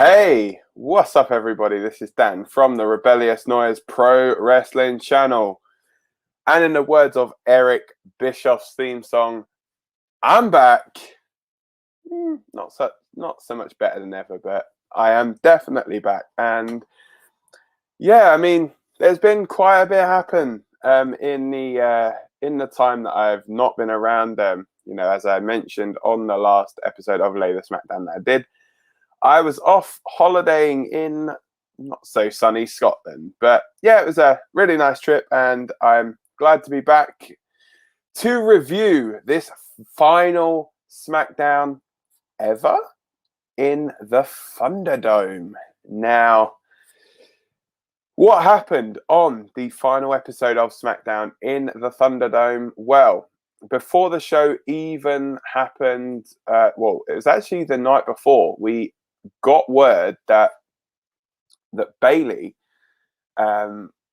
Hey, what's up, everybody? This is Dan from the Rebellious Noise Pro Wrestling channel. And in the words of Eric Bischoff's theme song, I'm back. Not so much better than ever, but I am definitely back. And yeah, I mean, there's been quite a bit happen in the time that I've not been around. As I mentioned on the last episode of Lay the Smackdown that I did, I was off holidaying in not so sunny Scotland. But yeah, it was a really nice trip, and I'm glad to be back to review this final Smackdown ever in the Thunderdome. Now, what happened on the final episode of Smackdown in the Thunderdome? Well, before the show even happened, it was actually the night before, we got word that Bayley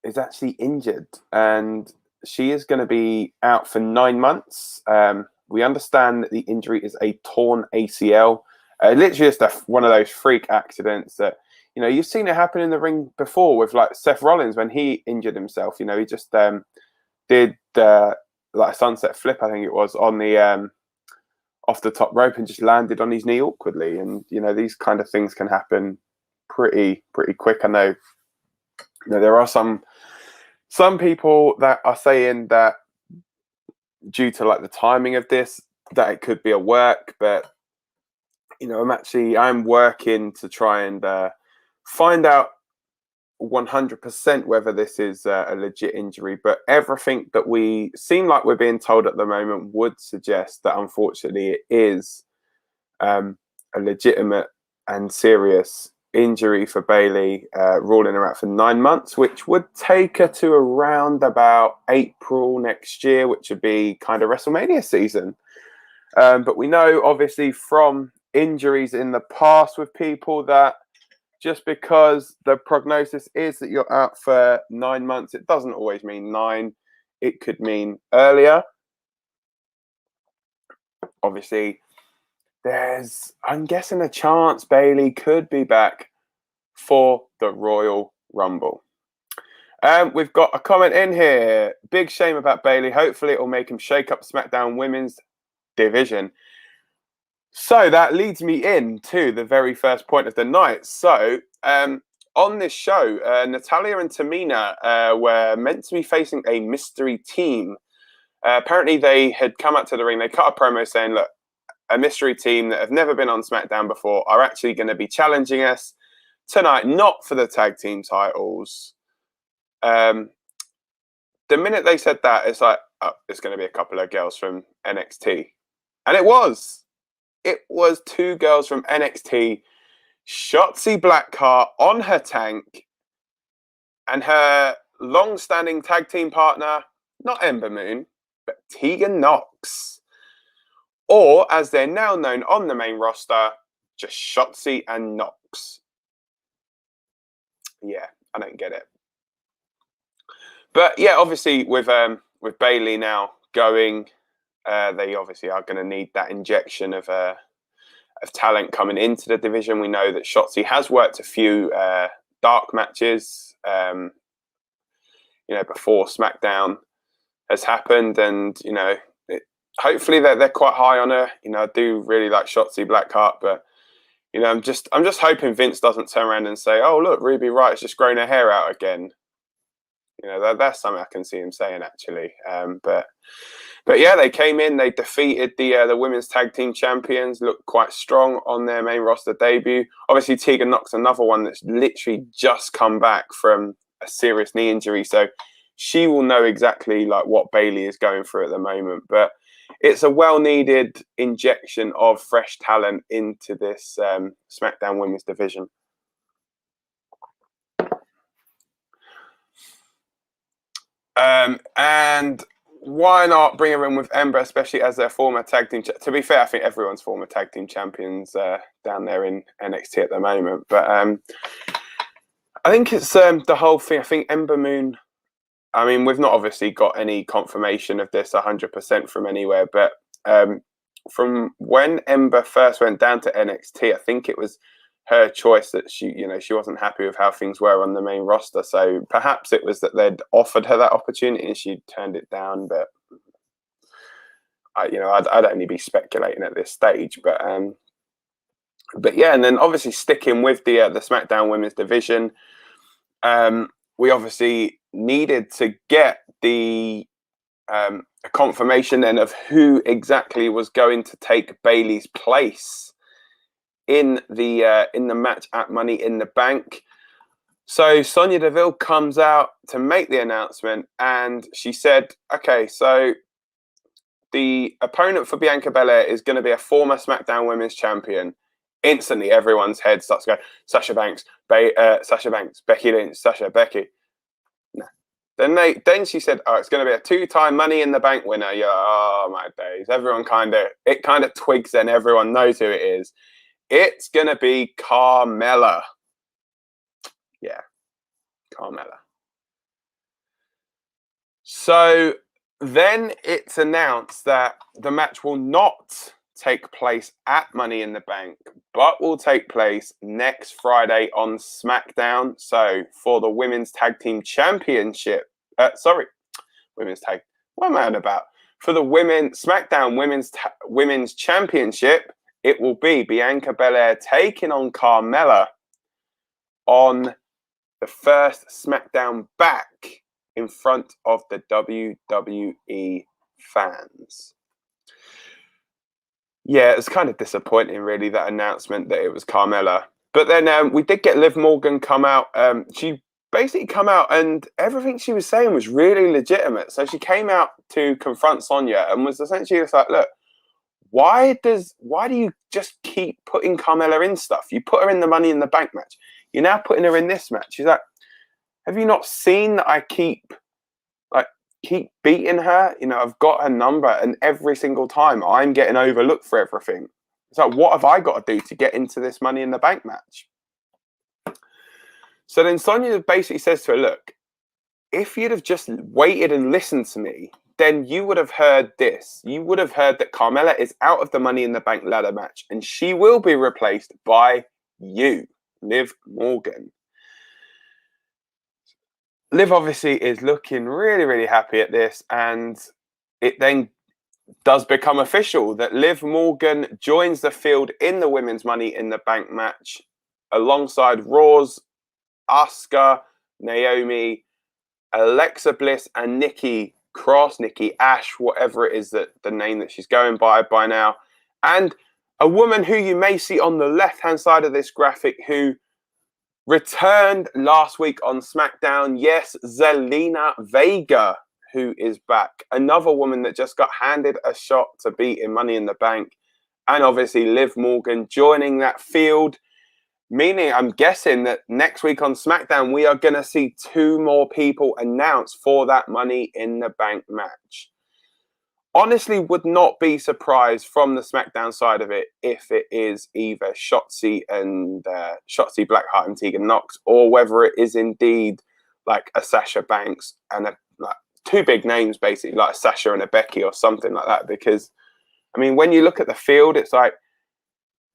is actually injured, and she is going to be out for 9 months. We understand that the injury is a torn ACL. Literally just one of those freak accidents that, you've seen it happen in the ring before with like Seth Rollins when he injured himself. He just did like a sunset flip, I think it was, on the off the top rope and just landed on his knee awkwardly. And these kind of things can happen pretty quick. I know, there are some people that are saying that due to like the timing of this, that it could be a work, but I'm working to try and find out 100% whether this is a legit injury. But everything that we seem like we're being told at the moment would suggest that unfortunately it is a legitimate and serious injury for Bayley, ruling her out for 9 months, which would take her to around about April next year, which would be kind of WrestleMania season. But we know obviously from injuries in the past with people that just because the prognosis is that you're out for 9 months, it doesn't always mean 9. It could mean earlier. Obviously, there's, I'm guessing, a chance Bayley could be back for the Royal Rumble. We've got a comment in here. Big shame about Bayley. Hopefully it will make him shake up SmackDown women's division. So that leads me into the very first point of the night. So on this show, Natalya and Tamina were meant to be facing a mystery team. Apparently they had come out to the ring. They cut a promo saying, look, a mystery team that have never been on SmackDown before are actually going to be challenging us tonight, not for the tag team titles. The minute they said that, it's like, oh, it's going to be a couple of girls from NXT. And it was. It was 2 girls from NXT, Shotzi Blackheart on her tank, and her long-standing tag team partner, not Ember Moon, but Tegan Knox. Or, as they're now known on the main roster, just Shotsy and Knox. Yeah, I don't get it. But yeah, obviously with Bayley now going, they obviously are going to need that injection of talent coming into the division. We know that Shotzi has worked a few dark matches, before SmackDown has happened, and hopefully they're quite high on her. I do really like Shotzi Blackheart, but I'm just hoping Vince doesn't turn around and say, "Oh, look, Ruby Riot's just grown her hair out again." That's something I can see him saying actually. But yeah, they came in, they defeated the women's tag team champions, looked quite strong on their main roster debut. Obviously, Tegan Knox, another one that's literally just come back from a serious knee injury, so she will know exactly like what Bayley is going through at the moment. But it's a well-needed injection of fresh talent into this SmackDown women's division. And why not bring her in with Ember, especially as their former tag team? To be fair, I think everyone's former tag team champions down there in NXT at the moment. But I think it's the whole thing. I think Ember Moon, I mean, we've not obviously got any confirmation of this 100% from anywhere, but from when Ember first went down to NXT, I think it was her choice that she wasn't happy with how things were on the main roster. So perhaps it was that they'd offered her that opportunity and she turned it down. But I'd only be speculating at this stage. But yeah, and then obviously sticking with the SmackDown Women's division, we obviously needed to get the a confirmation then of who exactly was going to take Bayley's place in the match at Money in the Bank. So Sonya Deville comes out to make the announcement, and she said, "Okay, so the opponent for Bianca Belair is going to be a former SmackDown Women's Champion." Instantly, everyone's head starts going, Sasha Banks, Sasha Banks, Becky Lynch, Sasha, Becky. No. Then she said, "Oh, it's going to be a 2-time Money in the Bank winner." Yeah, oh my days! Everyone kind of twigs. Then everyone knows who it is. It's going to be Carmella. Yeah, Carmella. So then it's announced that the match will not take place at Money in the Bank, but will take place next Friday on SmackDown. So for the Women's Tag Team Championship, Women's Tag, what am I on about? For the SmackDown Women's Championship, it will be Bianca Belair taking on Carmella on the first SmackDown back in front of the WWE fans. Yeah, it's kind of disappointing, really, that announcement that it was Carmella. But then we did get Liv Morgan come out. She basically come out and everything she was saying was really legitimate. So she came out to confront Sonya and was essentially just like, look, why do you just keep putting Carmella in stuff? You put her in the Money in the Bank match. You're now putting her in this match. She's like, have you not seen that I keep beating her? I've got her number, and every single time I'm getting overlooked for everything. It's like, what have I got to do to get into this Money in the Bank match? So then Sonya basically says to her, look, if you'd have just waited and listened to me, then you would have heard this. You would have heard that Carmella is out of the Money in the Bank ladder match, and she will be replaced by you, Liv Morgan. Liv obviously is looking really, really happy at this, and it then does become official that Liv Morgan joins the field in the Women's Money in the Bank match alongside Raw's Asuka, Naomi, Alexa Bliss, and Nikki Cross, Nikki Ash, whatever it is that the name that she's going by now. And a woman who you may see on the left-hand side of this graphic who returned last week on SmackDown. Yes, Zelina Vega, who is back. Another woman that just got handed a shot to beat in Money in the Bank. And obviously Liv Morgan joining that field. Meaning, I'm guessing that next week on SmackDown, we are going to see 2 more people announced for that Money in the Bank match. Honestly, would not be surprised from the SmackDown side of it if it is either Shotzi, Blackheart, and Tegan Knox, or whether it is indeed like a Sasha Banks and like 2 big names, basically, like a Sasha and a Becky or something like that. Because, I mean, when you look at the field, it's like,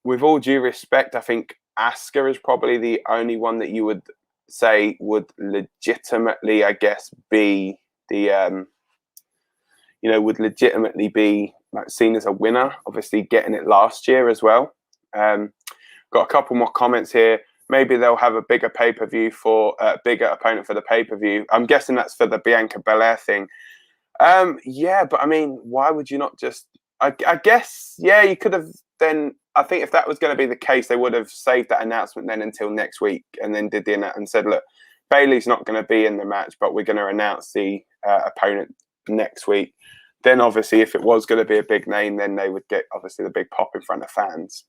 with all due respect, I think Asuka is probably the only one that you would say would legitimately, I guess, be the would legitimately be like seen as a winner. Obviously, getting it last year as well. Got a couple more comments here. Maybe they'll have a bigger pay-per-view for a bigger opponent for the pay-per-view. I'm guessing that's for the Bianca Belair thing. Yeah, but I mean, why would you not just? I guess, yeah, you could have then. I think if that was going to be the case, they would have saved that announcement then until next week, and then did the announcement and said, look, Bayley's not going to be in the match, but we're going to announce the opponent next week. Then obviously, if it was going to be a big name, then they would get obviously the big pop in front of fans.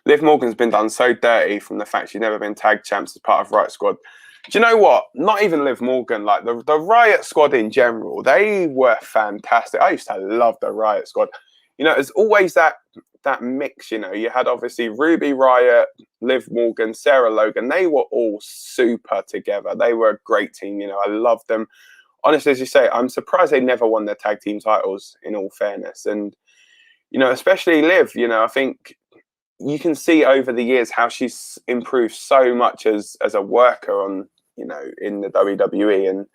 Liv Morgan's been done so dirty from the fact she's never been tag champs as part of Riot Squad. Do you know what? Not even Liv Morgan, like the Riot Squad in general, they were fantastic. I used to love the Riot Squad. There's always that mix, you had obviously Ruby Riot, Liv Morgan, Sarah Logan. They were all super together. They were a great team. I loved them. Honestly, as you say, I'm surprised they never won their tag team titles, in all fairness. And, especially Liv, I think you can see over the years how she's improved so much as a worker on, you know, in the WWE. And,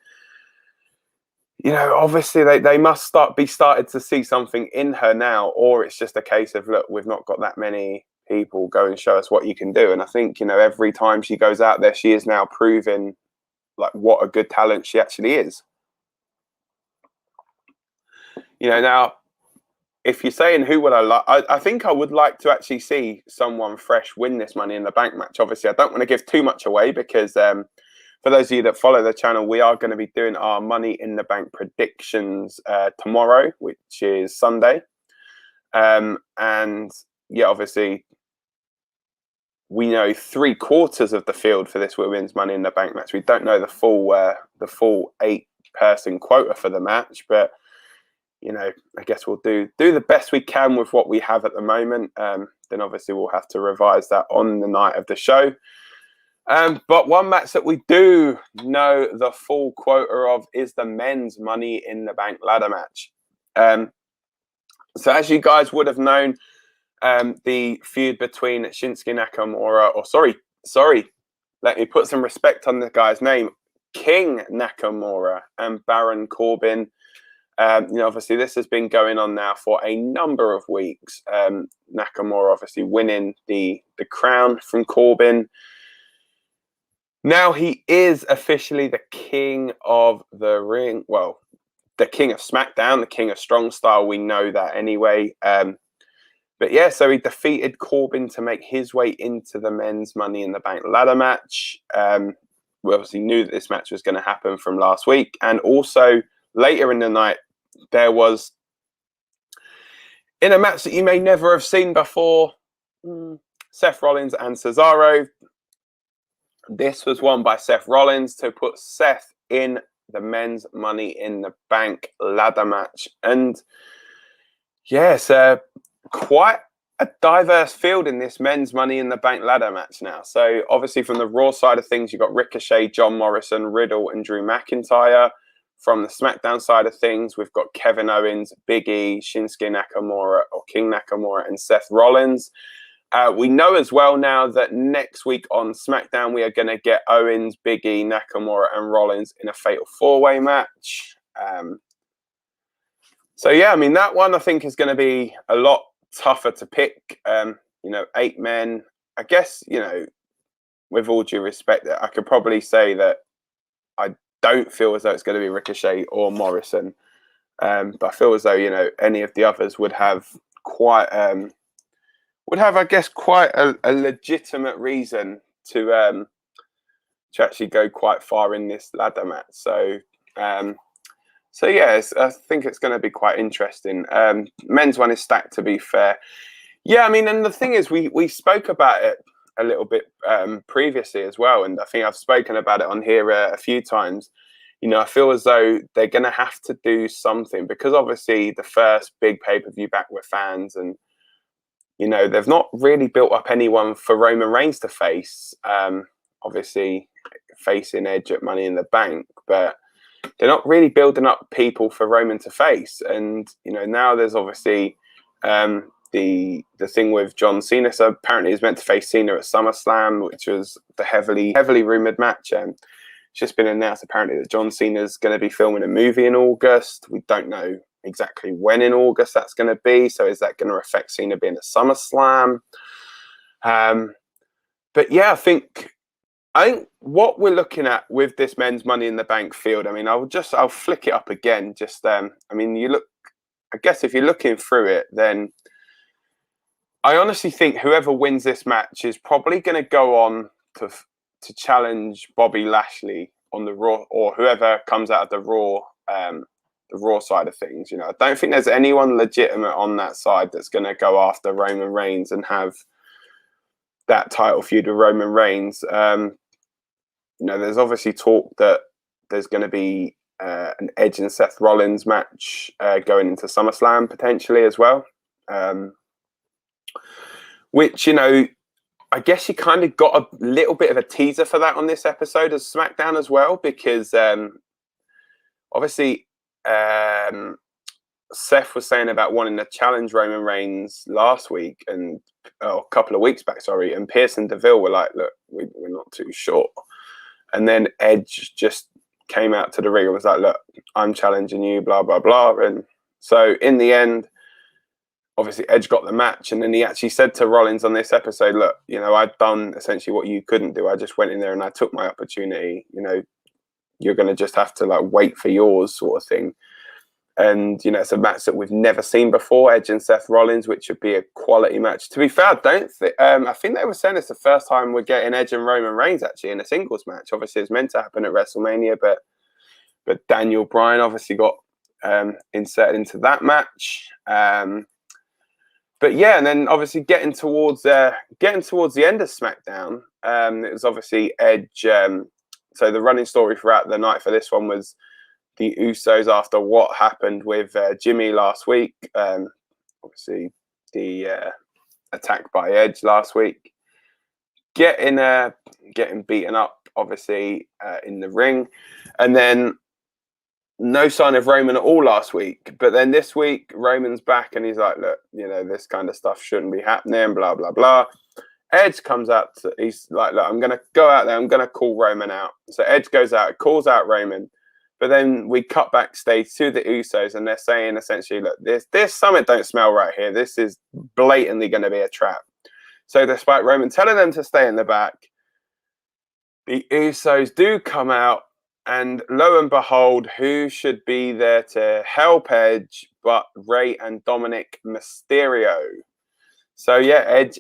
you know, obviously they must be started to see something in her now, or it's just a case of, look, we've not got that many people, go and show us what you can do. And I think, you know, every time she goes out there, she is now proving like what a good talent she actually is. You know, now, if you're saying who would I like, I think I would like to actually see someone fresh win this Money in the Bank match. Obviously, I don't want to give too much away because for those of you that follow the channel, we are going to be doing our Money in the Bank predictions tomorrow, which is Sunday. And yeah, obviously, we know 3/4 of the field for this women's Money in the Bank match. We don't know the full 8-person quota for the match, but you know, I guess we'll do the best we can with what we have at the moment. Then obviously we'll have to revise that on the night of the show. But one match that we do know the full quota of is the men's Money in the Bank ladder match. So as you guys would have known, the feud between Shinsuke Nakamura, or sorry, let me put some respect on the guy's name, King Nakamura and Baron Corbin. You know, obviously this has been going on now for a number of weeks. Nakamura obviously winning the crown from Corbin. Now he is officially the king of the ring. Well, the king of SmackDown, the king of Strong Style. We know that anyway. But yeah, so he defeated Corbin to make his way into the men's Money in the Bank ladder match. We obviously knew that this match was going to happen from last week. And also later in the night, there was, in a match that you may never have seen before, Seth Rollins and Cesaro. This was won by Seth Rollins to put Seth in the men's Money in the Bank ladder match. And yes, quite a diverse field in this men's Money in the Bank ladder match now. So obviously from the Raw side of things, you've got Ricochet, John Morrison, Riddle and Drew McIntyre. From the SmackDown side of things, we've got Kevin Owens, Big E, Shinsuke Nakamura, or King Nakamura, and Seth Rollins. We know as well now that next week on SmackDown, we are going to get Owens, Big E, Nakamura, and Rollins in a Fatal 4-Way match. So, yeah, I mean, that one I think is going to be a lot tougher to pick. You know, 8 men. I guess, you know, with all due respect, I could probably say that I don't feel as though it's going to be Ricochet or Morrison. But I feel as though, you know, any of the others would have quite, I guess, quite a legitimate reason to actually go quite far in this ladder match. So, yes, I think it's going to be quite interesting. Men's one is stacked, to be fair. Yeah, I mean, and the thing is, we spoke about it a little bit previously as well, and I think I've spoken about it on here a few times. You know, I feel as though they're going to have to do something because obviously the first big pay-per-view back with fans, and you know they've not really built up anyone for Roman Reigns to face. Obviously, facing Edge at Money in the Bank, but they're not really building up people for Roman to face. And you know now there's obviously the thing with John Cena. So apparently he's meant to face Cena at SummerSlam, which was the heavily rumored match. It's just been announced apparently that John Cena's going to be filming a movie in August. We don't know exactly when in August that's going to be. So is that going to affect Cena being at SummerSlam? But yeah, I think what we're looking at with this men's Money in the Bank field, I mean, I'll flick it up again. Just I mean, I guess if you're looking through it, then I honestly think whoever wins this match is probably going to go on to challenge Bobby Lashley on the Raw, or whoever comes out of the Raw side of things. You know, I don't think there's anyone legitimate on that side that's going to go after Roman Reigns and have that title feud with Roman Reigns. You know, there's obviously talk that there's going to be an Edge and Seth Rollins match going into SummerSlam potentially as well. Which, you know, I guess you kind of got a little bit of a teaser for that on this episode of SmackDown as well, because obviously Seth was saying about wanting to challenge Roman Reigns last week, and a couple of weeks back, sorry, and Pierce and Deville were like, look, we're not too sure. And then Edge just came out to the ring and was like, look, I'm challenging you, blah, blah, blah. And so in the end, obviously Edge got the match, and then he actually said to Rollins on this episode, look, you know, I've done essentially what you couldn't do. I just went in there and I took my opportunity. You know, you're going to just have to like wait for yours, sort of thing. And, you know, it's a match that we've never seen before, Edge and Seth Rollins, which would be a quality match. To be fair, I think they were saying it's the first time we're getting Edge and Roman Reigns actually in a singles match. Obviously, it's meant to happen at WrestleMania, but Daniel Bryan obviously got inserted into that match. But yeah, and then obviously getting towards the end of SmackDown, it was obviously Edge. So the running story throughout the night for this one was the Usos after what happened with Jimmy last week. Obviously the attack by Edge last week, getting beaten up obviously in the ring, and then no sign of Roman at all last week. But then this week, Roman's back and he's like, look, you know, this kind of stuff shouldn't be happening, blah, blah, blah. Edge comes out, he's like, look, I'm going to go out there, I'm going to call Roman out. So Edge goes out, calls out Roman. But then we cut backstage to the Usos and they're saying essentially, look, there's something don't smell right here. This is blatantly going to be a trap. So despite Roman telling them to stay in the back, the Usos do come out. And lo and behold, who should be there to help Edge but Rey and Dominic Mysterio? So yeah, Edge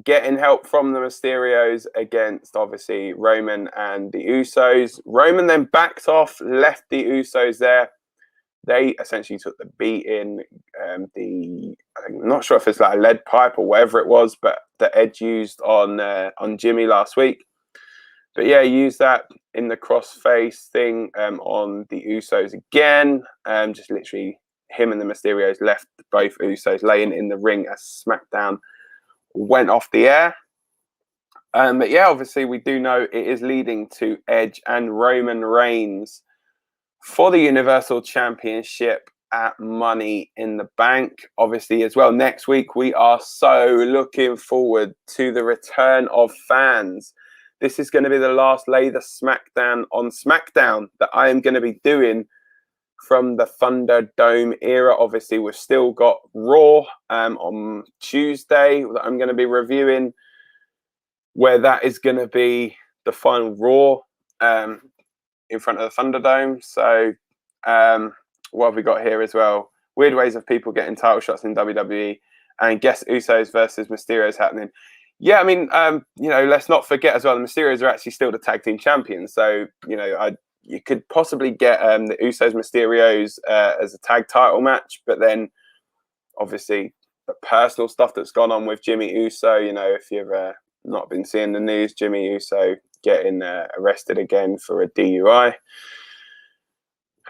getting help from the Mysterios against obviously Roman and the Usos. Roman then backed off, left the Usos there. They essentially took the beating. I'm not sure if it's like a lead pipe or whatever it was, but that Edge used on Jimmy last week. But yeah, use that in the crossface thing on the Usos again. Just literally him and the Mysterios left both Usos laying in the ring as SmackDown went off the air. But yeah, obviously we do know it is leading to Edge and Roman Reigns for the Universal Championship at Money in the Bank. Obviously as well, next week we are so looking forward to the return of fans. This is going to be the last the SmackDown on SmackDown that I am going to be doing from the Thunderdome era. Obviously, we've still got Raw on Tuesday that I'm going to be reviewing, where that is going to be the final Raw in front of the Thunderdome. So what have we got here as well? Weird ways of people getting title shots in WWE, and guess Usos versus Mysterios happening. Yeah, I mean, you know, let's not forget as well, the Mysterios are actually still the tag team champions. So, you know, you could possibly get the Usos Mysterios as a tag title match, but then obviously the personal stuff that's gone on with Jimmy Uso, you know, if you've not been seeing the news, Jimmy Uso getting arrested again for a DUI.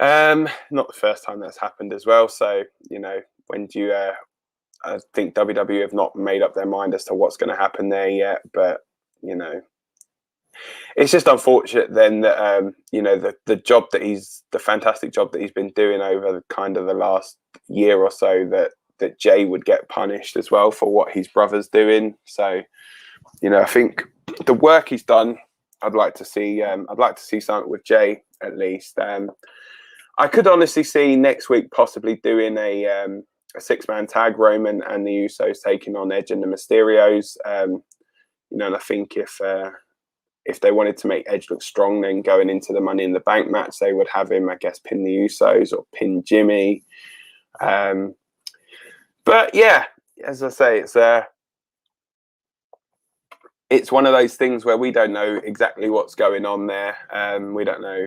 Not the first time that's happened as well. So, you know, when do you... I think WWE have not made up their mind as to what's going to happen there yet, but you know, it's just unfortunate then that you know, the fantastic job that he's been doing over kind of the last year or so, that Jay would get punished as well for what his brother's doing. So, you know, I think the work he's done, I'd like to see something with Jay at least. I could honestly see next week possibly doing a 6-man tag, Roman and the Usos taking on Edge and the Mysterios. You know, and I think if they wanted to make Edge look strong, then going into the Money in the Bank match, they would have him, I guess, pin the Usos or pin Jimmy. But yeah, as I say, it's one of those things where we don't know exactly what's going on there. We don't know,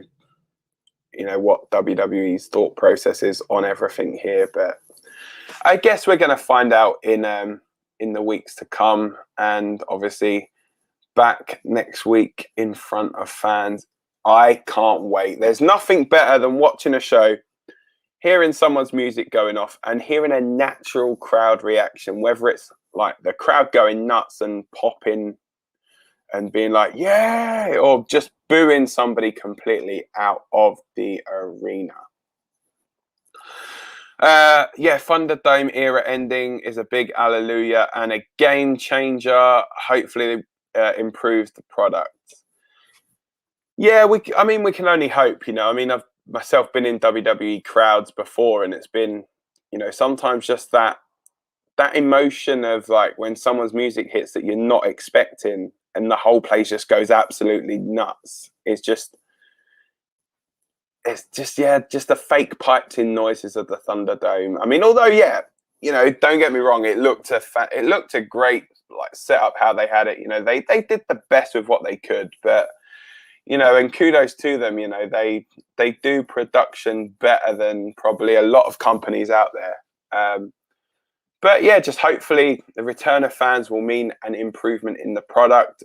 you know, what WWE's thought process is on everything here, but I guess we're going to find out in the weeks to come, and obviously back next week in front of fans. I can't wait. There's nothing better than watching a show, hearing someone's music going off and hearing a natural crowd reaction, whether it's like the crowd going nuts and popping and being like, yeah, or just booing somebody completely out of the arena. Yeah, Thunderdome era ending is a big hallelujah and a game changer. Hopefully, improves the product. Yeah, I mean, we can only hope. You know, I mean, I've myself been in WWE crowds before, and it's been, you know, sometimes just that emotion of like when someone's music hits that you're not expecting, and the whole place just goes absolutely nuts. It's just yeah, just the fake piped in noises of the Thunderdome. I mean, although yeah, you know, don't get me wrong, it looked a great like setup how they had it. You know, they did the best with what they could, but you know, and kudos to them. You know, they do production better than probably a lot of companies out there. But yeah, just hopefully the return of fans will mean an improvement in the product.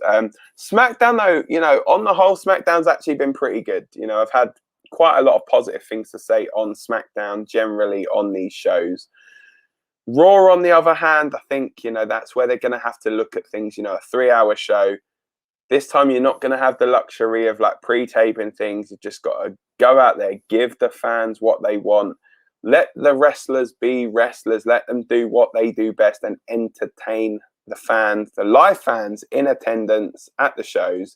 SmackDown, though, you know, on the whole, SmackDown's actually been pretty good. You know, I've had quite a lot of positive things to say on SmackDown generally on these shows. Raw, on the other hand, I think, you know, that's where they're going to have to look at things, you know, a 3-hour show. This time you're not going to have the luxury of like pre-taping things. You've just got to go out there, give the fans what they want. Let the wrestlers be wrestlers. Let them do what they do best and entertain the fans, the live fans in attendance at the shows.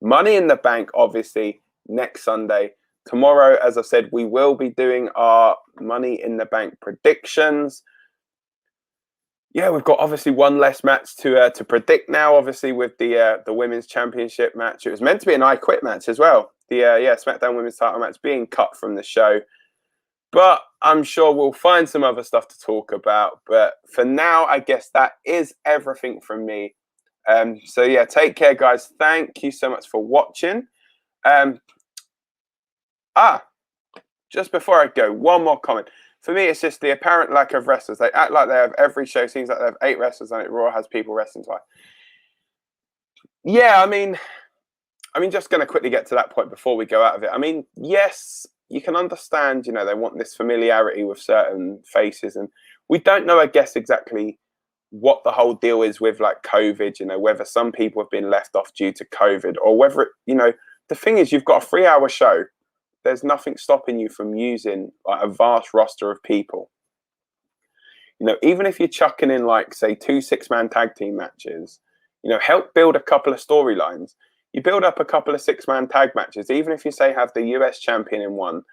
Money in the Bank, obviously, next Sunday. Tomorrow, as I said, we will be doing our Money in the Bank predictions. Yeah, we've got obviously one less match to predict now. Obviously, with the Women's Championship match, it was meant to be an I Quit match as well. The SmackDown Women's Title match being cut from the show. But I'm sure we'll find some other stuff to talk about. But for now, I guess that is everything from me. So yeah, take care, guys. Thank you so much for watching. Just before I go, one more comment. For me, it's just the apparent lack of wrestlers. They act like they have every show. Seems like they have 8 wrestlers on it. Raw has people wrestling twice. Yeah, I mean, just going to quickly get to that point before we go out of it. I mean, yes, you can understand, you know, they want this familiarity with certain faces, and we don't know, I guess, exactly what the whole deal is with like COVID, you know, whether some people have been left off due to COVID or whether, you know, the thing is you've got a 3-hour show. There's nothing stopping you from using like a vast roster of people. You know, even if you're chucking in like, say, 2 6-man tag team matches, you know, help build a couple of storylines. You build up a couple of 6-man tag matches, even if you say have the US champion in one,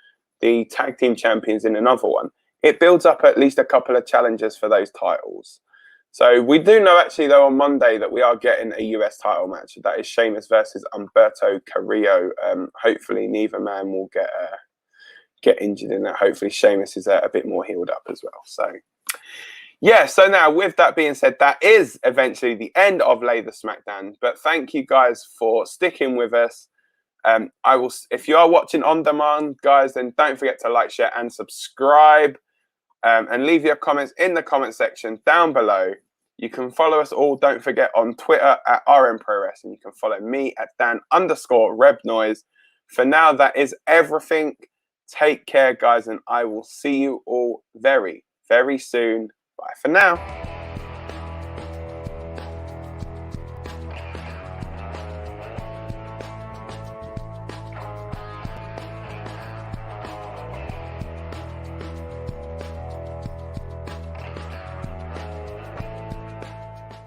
the tag team champions in another one, it builds up at least a couple of challenges for those titles. So we do know actually though on Monday that we are getting a US title match. That is Sheamus versus Humberto Carrillo. Hopefully neither man will get injured in that. Hopefully Sheamus is a bit more healed up as well. So yeah, so now with that being said, that is eventually the end of Lay the Smackdown. But thank you guys for sticking with us. I will, if you are watching on demand, guys, then don't forget to like, share, and subscribe. And leave your comments in the comment section down below. You can follow us all, don't forget, on Twitter at RMProWrestling, and you can follow me at Dan_RebNoise. For now, that is everything. Take care, guys, and I will see you all very, very soon. Bye for now.